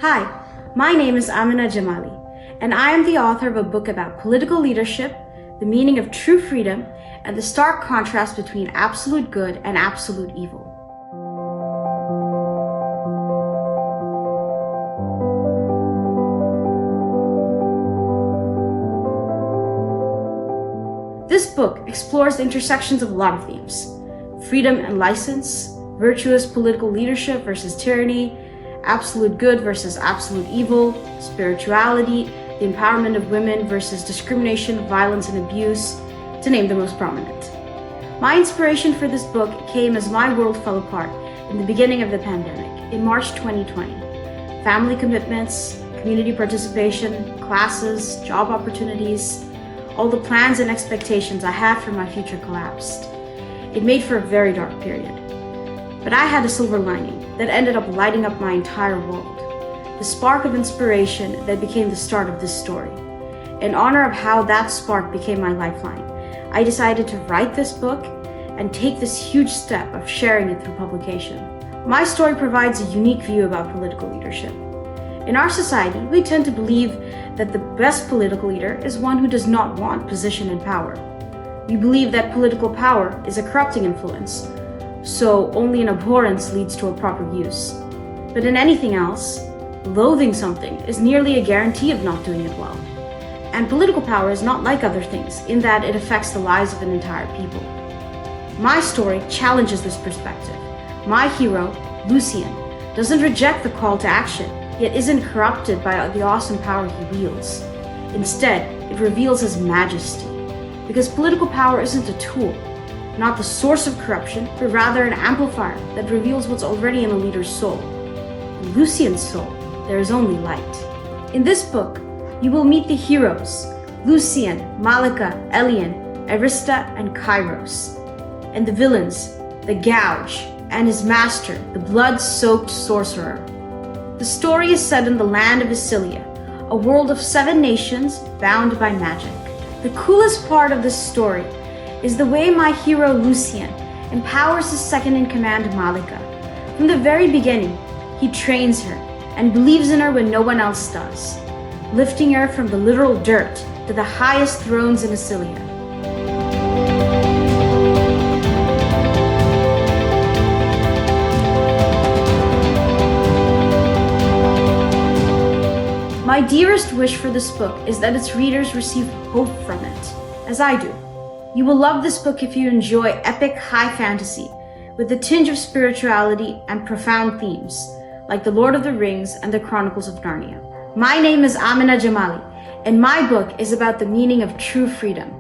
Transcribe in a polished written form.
Hi, my name is Amena Jamali, and I am the author of a book about political leadership, the meaning of true freedom, and the stark contrast between absolute good and absolute evil. This book explores the intersections of a lot of themes: freedom and license, virtuous political leadership versus tyranny, absolute good versus absolute evil, spirituality, the empowerment of women versus discrimination, violence, and abuse, to name the most prominent. My inspiration for this book came as my world fell apart in the beginning of the pandemic, in March 2020. Family commitments, community participation, classes, job opportunities, all the plans and expectations I had for my future collapsed. It made for a very dark period. But I had a silver lining that ended up lighting up my entire world. The spark of inspiration that became the start of this story. In honor of how that spark became my lifeline, I decided to write this book and take this huge step of sharing it through publication. My story provides a unique view about political leadership. In our society, we tend to believe that the best political leader is one who does not want position and power. We believe that political power is a corrupting influence, so only an abhorrence leads to a proper use. But in anything else, loathing something is nearly a guarantee of not doing it well. And political power is not like other things in that it affects the lives of an entire people. My story challenges this perspective. My hero, Lucien, doesn't reject the call to action, yet isn't corrupted by the awesome power he wields. Instead, it reveals his majesty, because political power isn't a tool, not the source of corruption, but rather an amplifier that reveals what's already in a leader's soul. In Lucien's soul, there is only light. In this book, you will meet the heroes, Lucien, Malika, Elian, Arista, and Kairos, and the villains, the Gouge, and his master, the blood-soaked sorcerer. The story is set in the land of Isilia, a world of 7 nations bound by magic. The coolest part of this story is the way my hero Lucien empowers his second-in-command Malika. From the very beginning, he trains her and believes in her when no one else does, lifting her from the literal dirt to the highest thrones in Isilia. My dearest wish for this book is that its readers receive hope from it, as I do. You will love this book if you enjoy epic high fantasy with a tinge of spirituality and profound themes, like The Lord of the Rings and The Chronicles of Narnia. My name is Amena Jamali, and my book is about the meaning of true freedom.